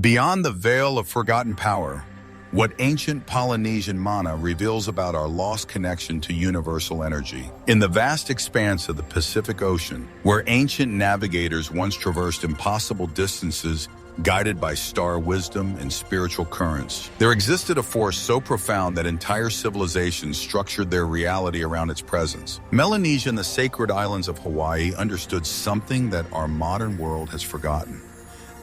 Beyond the veil of forgotten power, what ancient Polynesian mana reveals about our lost connection to universal energy. In the vast expanse of the Pacific Ocean, where ancient navigators once traversed impossible distances guided by star wisdom and spiritual currents, there existed a force so profound that entire civilizations structured their reality around its presence. Melanesia and the sacred islands of Hawaii understood something that our modern world has forgotten: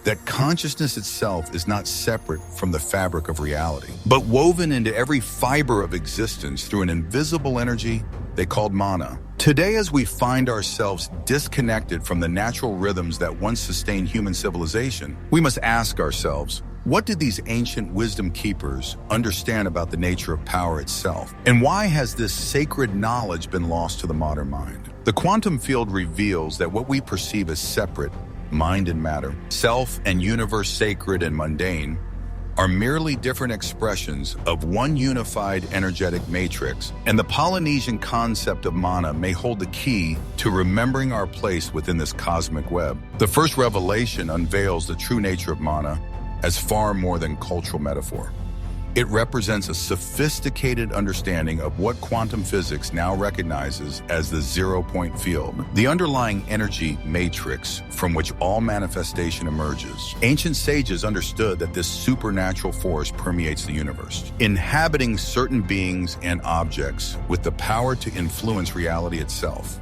that consciousness itself is not separate from the fabric of reality, but woven into every fiber of existence through an invisible energy they called mana. Today, as we find ourselves disconnected from the natural rhythms that once sustained human civilization, we must ask ourselves, what did these ancient wisdom keepers understand about the nature of power itself? And why has this sacred knowledge been lost to the modern mind? The quantum field reveals that what we perceive as separate, mind and matter, self and universe, sacred and mundane, are merely different expressions of one unified energetic matrix, and the Polynesian concept of mana may hold the key to remembering our place within this cosmic web. The first revelation unveils the true nature of mana as far more than cultural metaphor. It represents a sophisticated understanding of what quantum physics now recognizes as the zero-point field, the underlying energy matrix from which all manifestation emerges. Ancient sages understood that this supernatural force permeates the universe, inhabiting certain beings and objects with the power to influence reality itself.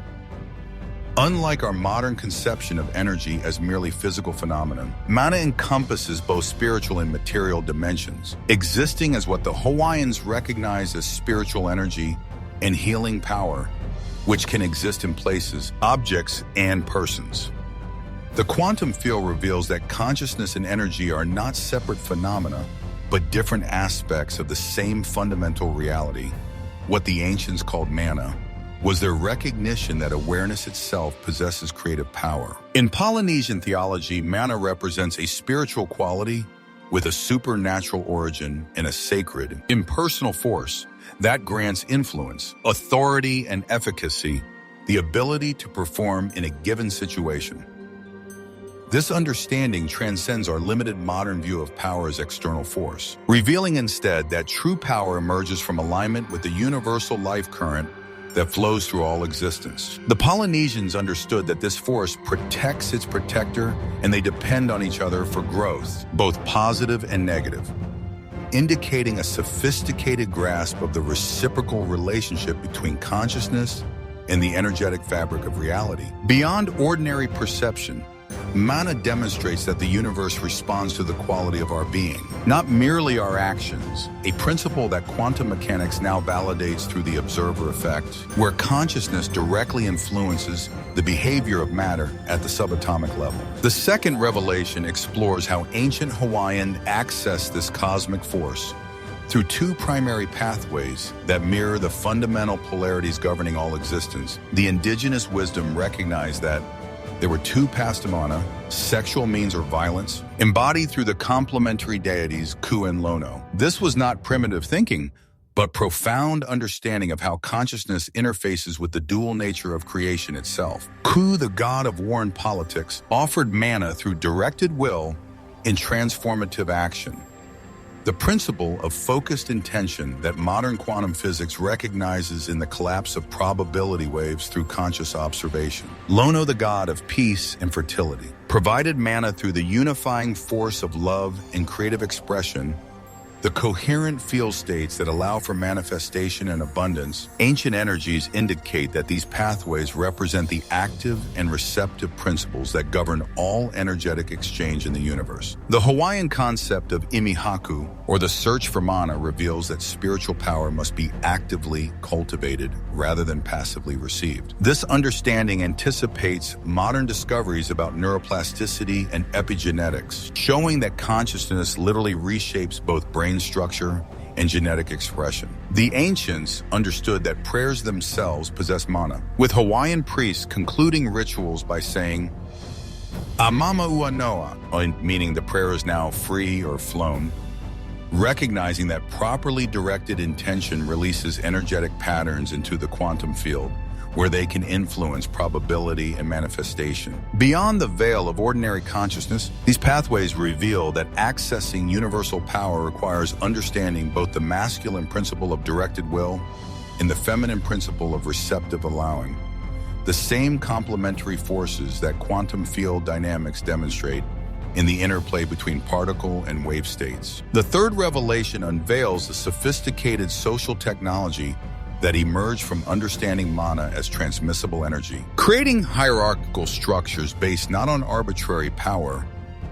Unlike our modern conception of energy as merely physical phenomenon, mana encompasses both spiritual and material dimensions, existing as what the Hawaiians recognize as spiritual energy and healing power, which can exist in places, objects, and persons. The quantum field reveals that consciousness and energy are not separate phenomena, but different aspects of the same fundamental reality. What the ancients called mana was their recognition that awareness itself possesses creative power. In Polynesian theology, mana represents a spiritual quality with a supernatural origin and a sacred, impersonal force that grants influence, authority, and efficacy, the ability to perform in a given situation. This understanding transcends our limited modern view of power as external force, revealing instead that true power emerges from alignment with the universal life current that flows through all existence. The Polynesians understood that this force protects its protector, and they depend on each other for growth, both positive and negative, indicating a sophisticated grasp of the reciprocal relationship between consciousness and the energetic fabric of reality. Beyond ordinary perception, mana demonstrates that the universe responds to the quality of our being, not merely our actions, a principle that quantum mechanics now validates through the observer effect, where consciousness directly influences the behavior of matter at the subatomic level. The second revelation explores how ancient Hawaiians accessed this cosmic force through two primary pathways that mirror the fundamental polarities governing all existence. The indigenous wisdom recognized that there were two paths to mana: sexual means or violence, embodied through the complementary deities Ku and Lono. This was not primitive thinking, but profound understanding of how consciousness interfaces with the dual nature of creation itself. Ku, the god of war and politics, offered mana through directed will in transformative action, the principle of focused intention that modern quantum physics recognizes in the collapse of probability waves through conscious observation. Lono, the god of peace and fertility, provided mana through the unifying force of love and creative expression, the coherent field states that allow for manifestation and abundance. Ancient energies indicate that these pathways represent the active and receptive principles that govern all energetic exchange in the universe. The Hawaiian concept of imihaku, or the search for mana, reveals that spiritual power must be actively cultivated rather than passively received. This understanding anticipates modern discoveries about neuroplasticity and epigenetics, showing that consciousness literally reshapes both brain structure and genetic expression. The ancients understood that prayers themselves possess mana, with Hawaiian priests concluding rituals by saying, "Amama ua noa," meaning the prayer is now free or flown, recognizing that properly directed intention releases energetic patterns into the quantum field, where they can influence probability and manifestation. Beyond the veil of ordinary consciousness, these pathways reveal that accessing universal power requires understanding both the masculine principle of directed will and the feminine principle of receptive allowing. The same complementary forces that quantum field dynamics demonstrate in the interplay between particle and wave states. The third revelation unveils the sophisticated social technology that emerged from understanding mana as transmissible energy, creating hierarchical structures based not on arbitrary power,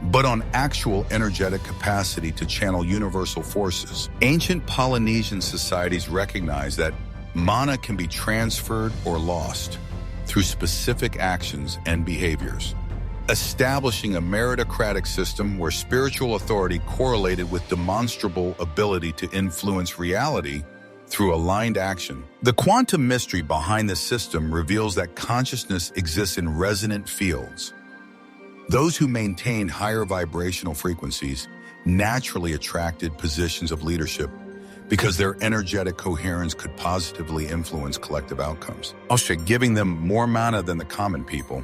but on actual energetic capacity to channel universal forces. Ancient Polynesian societies recognized that mana can be transferred or lost through specific actions and behaviors, establishing a meritocratic system where spiritual authority correlated with demonstrable ability to influence reality through aligned action. The quantum mystery behind this system reveals that consciousness exists in resonant fields. Those who maintained higher vibrational frequencies naturally attracted positions of leadership because their energetic coherence could positively influence collective outcomes, also giving them more mana than the common people.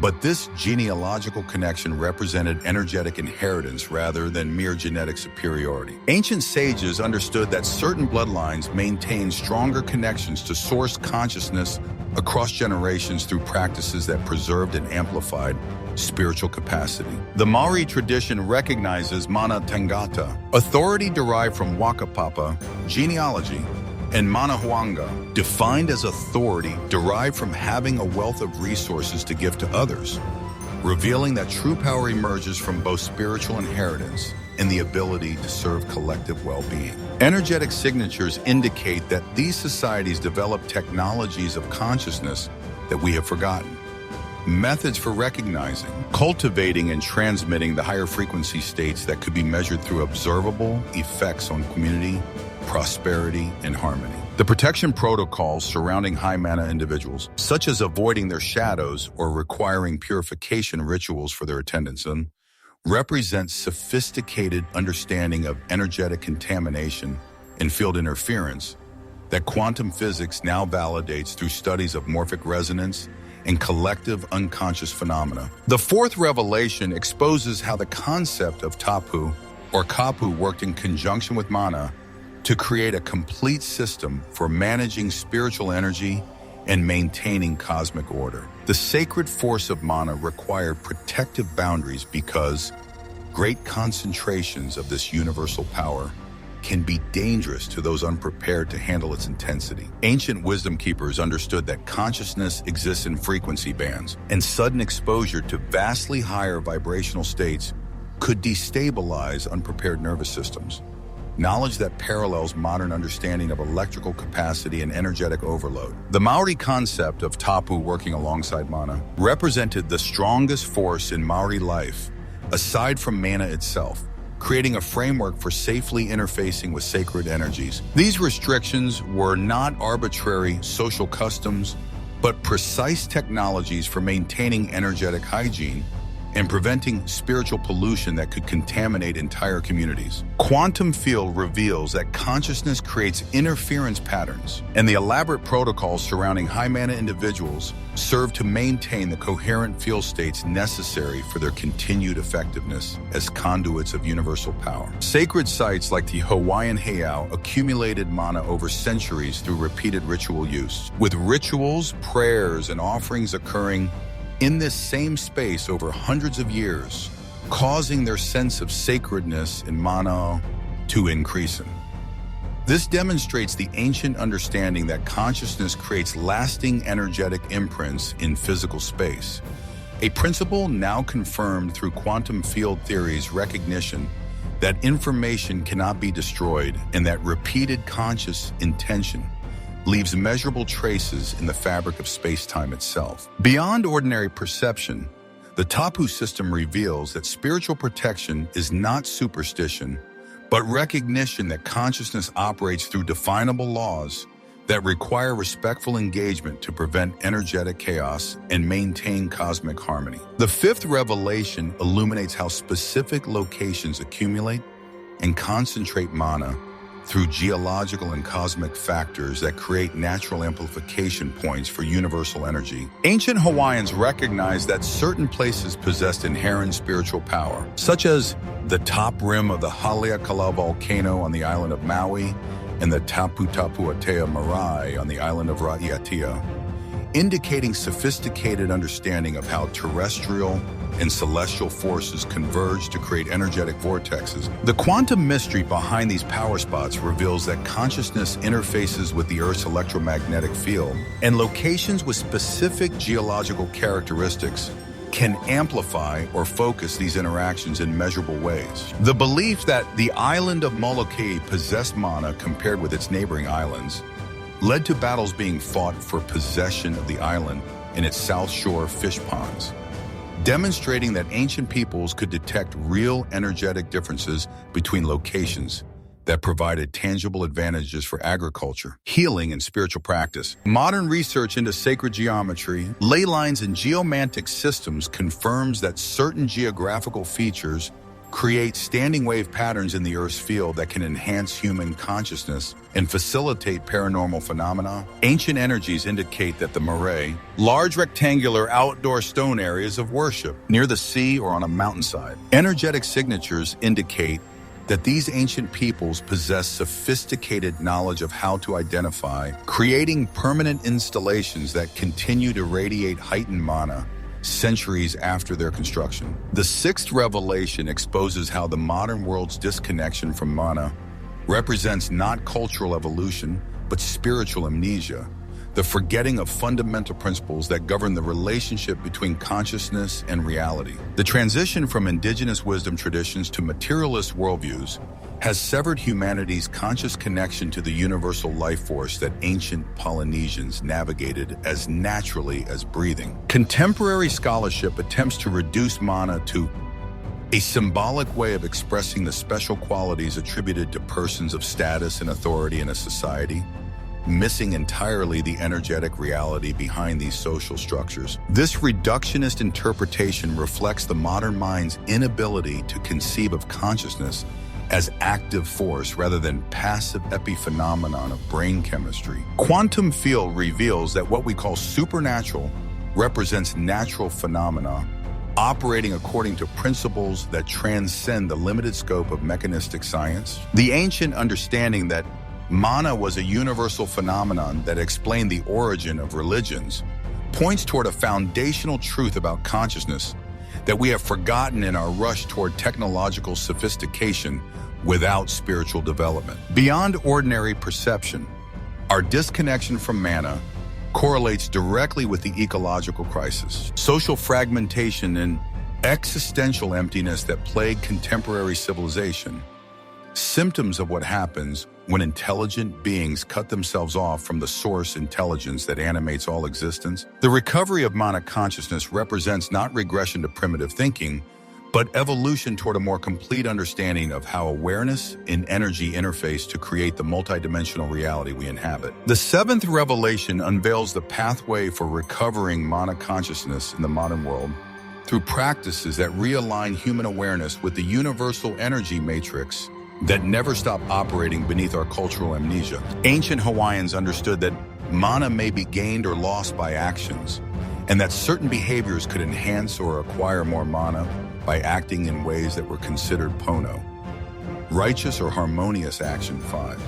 But this genealogical connection represented energetic inheritance rather than mere genetic superiority. Ancient sages understood that certain bloodlines maintained stronger connections to source consciousness across generations through practices that preserved and amplified spiritual capacity. The Maori tradition recognizes mana tangata, authority derived from Wakapapa, genealogy, and manahuanga, defined as authority derived from having a wealth of resources to give to others, revealing that true power emerges from both spiritual inheritance and the ability to serve collective well-being. Energetic signatures indicate that these societies developed technologies of consciousness that we have forgotten, methods for recognizing, cultivating, and transmitting the higher frequency states that could be measured through observable effects on community, prosperity, and harmony. The protection protocols surrounding high mana individuals, such as avoiding their shadows or requiring purification rituals for their attendance, represent sophisticated understanding of energetic contamination and field interference that quantum physics now validates through studies of morphic resonance and collective unconscious phenomena. The fourth revelation exposes how the concept of Tapu or Kapu worked in conjunction with mana to create a complete system for managing spiritual energy and maintaining cosmic order. The sacred force of mana required protective boundaries because great concentrations of this universal power can be dangerous to those unprepared to handle its intensity. Ancient wisdom keepers understood that consciousness exists in frequency bands, and sudden exposure to vastly higher vibrational states could destabilize unprepared nervous systems. Knowledge that parallels modern understanding of electrical capacity and energetic overload. The Maori concept of Tapu working alongside mana represented the strongest force in Maori life, aside from mana itself, creating a framework for safely interfacing with sacred energies. These restrictions were not arbitrary social customs, but precise technologies for maintaining energetic hygiene and preventing spiritual pollution that could contaminate entire communities. Quantum field reveals that consciousness creates interference patterns, and the elaborate protocols surrounding high mana individuals serve to maintain the coherent field states necessary for their continued effectiveness as conduits of universal power. Sacred sites like the Hawaiian heiau accumulated mana over centuries through repeated ritual use, with rituals, prayers, and offerings occurring in this same space over hundreds of years, causing their sense of sacredness and mana to increase. This demonstrates the ancient understanding that consciousness creates lasting energetic imprints in physical space, a principle now confirmed through quantum field theory's recognition that information cannot be destroyed and that repeated conscious intention leaves measurable traces in the fabric of space-time itself. Beyond ordinary perception, the Tapu system reveals that spiritual protection is not superstition, but recognition that consciousness operates through definable laws that require respectful engagement to prevent energetic chaos and maintain cosmic harmony. The fifth revelation illuminates how specific locations accumulate and concentrate mana through geological and cosmic factors that create natural amplification points for universal energy. Ancient Hawaiians recognized that certain places possessed inherent spiritual power, such as the top rim of the Haleakala volcano on the island of Maui and the Tapu Marae on the island of Raiatea, indicating sophisticated understanding of how terrestrial and celestial forces converge to create energetic vortexes. The quantum mystery behind these power spots reveals that consciousness interfaces with the Earth's electromagnetic field, and locations with specific geological characteristics can amplify or focus these interactions in measurable ways. The belief that the island of Molokai possessed mana compared with its neighboring islands led to battles being fought for possession of the island and its South Shore fish ponds, demonstrating that ancient peoples could detect real energetic differences between locations that provided tangible advantages for agriculture, healing, and spiritual practice. Modern research into sacred geometry, ley lines, and geomantic systems confirms that certain geographical features create standing wave patterns in the Earth's field that can enhance human consciousness and facilitate paranormal phenomena. Ancient energies indicate that the marae, large rectangular outdoor stone areas of worship near the sea or on a mountainside, energetic signatures indicate that these ancient peoples possess sophisticated knowledge of how to identify, creating permanent installations that continue to radiate heightened mana centuries after their construction. The sixth revelation exposes how the modern world's disconnection from mana represents not cultural evolution, but spiritual amnesia, the forgetting of fundamental principles that govern the relationship between consciousness and reality. The transition from indigenous wisdom traditions to materialist worldviews has severed humanity's conscious connection to the universal life force that ancient Polynesians navigated as naturally as breathing. Contemporary scholarship attempts to reduce mana to a symbolic way of expressing the special qualities attributed to persons of status and authority in a society, missing entirely the energetic reality behind these social structures. This reductionist interpretation reflects the modern mind's inability to conceive of consciousness as active force rather than passive epiphenomenon of brain chemistry. Quantum field reveals that what we call supernatural represents natural phenomena operating according to principles that transcend the limited scope of mechanistic science. The ancient understanding that mana was a universal phenomenon that explained the origin of religions points toward a foundational truth about consciousness that we have forgotten in our rush toward technological sophistication without spiritual development. Beyond ordinary perception, our disconnection from mana correlates directly with the ecological crisis, social fragmentation, and existential emptiness that plague contemporary civilization, symptoms of what happens when intelligent beings cut themselves off from the source intelligence that animates all existence. The recovery of mana consciousness represents not regression to primitive thinking, but evolution toward a more complete understanding of how awareness and energy interface to create the multidimensional reality we inhabit. The seventh revelation unveils the pathway for recovering mana consciousness in the modern world through practices that realign human awareness with the universal energy matrix that never stop operating beneath our cultural amnesia. Ancient Hawaiians understood that mana may be gained or lost by actions, and that certain behaviors could enhance or acquire more mana by acting in ways that were considered pono, righteous or harmonious action 5.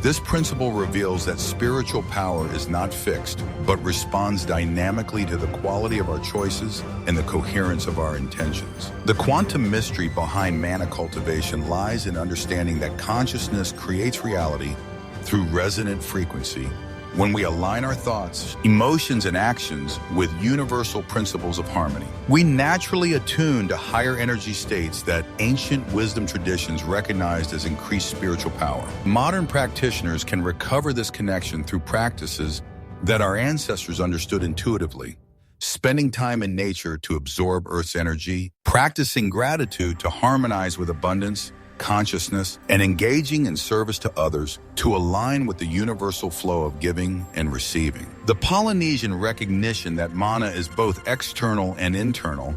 This principle reveals that spiritual power is not fixed, but responds dynamically to the quality of our choices and the coherence of our intentions. The quantum mystery behind mana cultivation lies in understanding that consciousness creates reality through resonant frequency when we align our thoughts, emotions, and actions with universal principles of harmony. We naturally attune to higher energy states that ancient wisdom traditions recognized as increased spiritual power. Modern practitioners can recover this connection through practices that our ancestors understood intuitively, spending time in nature to absorb Earth's energy, practicing gratitude to harmonize with abundance, consciousness, and engaging in service to others to align with the universal flow of giving and receiving. The Polynesian recognition that mana is both external and internal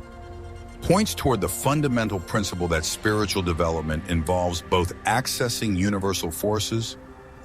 points toward the fundamental principle that spiritual development involves both accessing universal forces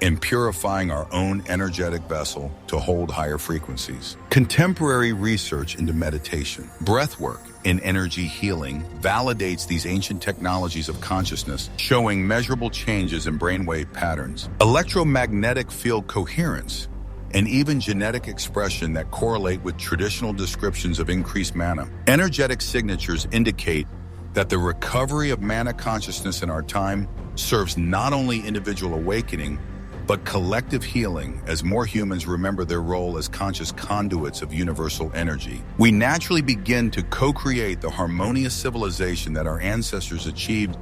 and purifying our own energetic vessel to hold higher frequencies. Contemporary research into meditation, breathwork, and energy healing validates these ancient technologies of consciousness, showing measurable changes in brainwave patterns, electromagnetic field coherence, and even genetic expression that correlate with traditional descriptions of increased mana. Energetic signatures indicate that the recovery of mana consciousness in our time serves not only individual awakening, but collective healing as more humans remember their role as conscious conduits of universal energy. We naturally begin to co-create the harmonious civilization that our ancestors achieved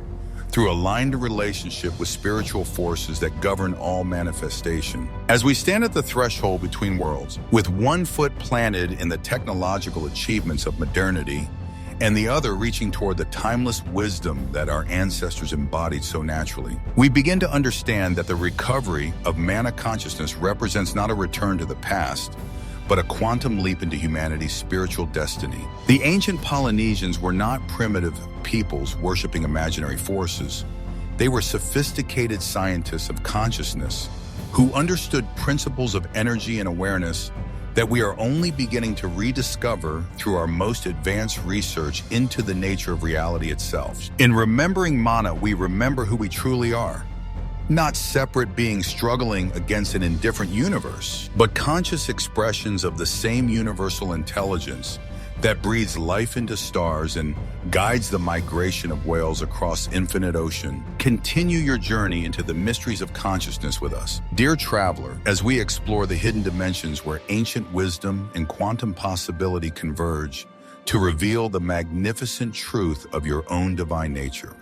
through aligned relationship with spiritual forces that govern all manifestation. As we stand at the threshold between worlds, with one foot planted in the technological achievements of modernity, and the other reaching toward the timeless wisdom that our ancestors embodied so naturally, we begin to understand that the recovery of mana consciousness represents not a return to the past, but a quantum leap into humanity's spiritual destiny. The ancient Polynesians were not primitive peoples worshiping imaginary forces. They were sophisticated scientists of consciousness who understood principles of energy and awareness that we are only beginning to rediscover through our most advanced research into the nature of reality itself. In remembering mana, we remember who we truly are. Not separate beings struggling against an indifferent universe, but conscious expressions of the same universal intelligence that breathes life into stars and guides the migration of whales across infinite ocean. Continue your journey into the mysteries of consciousness with us. Dear traveler, as we explore the hidden dimensions where ancient wisdom and quantum possibility converge to reveal the magnificent truth of your own divine nature.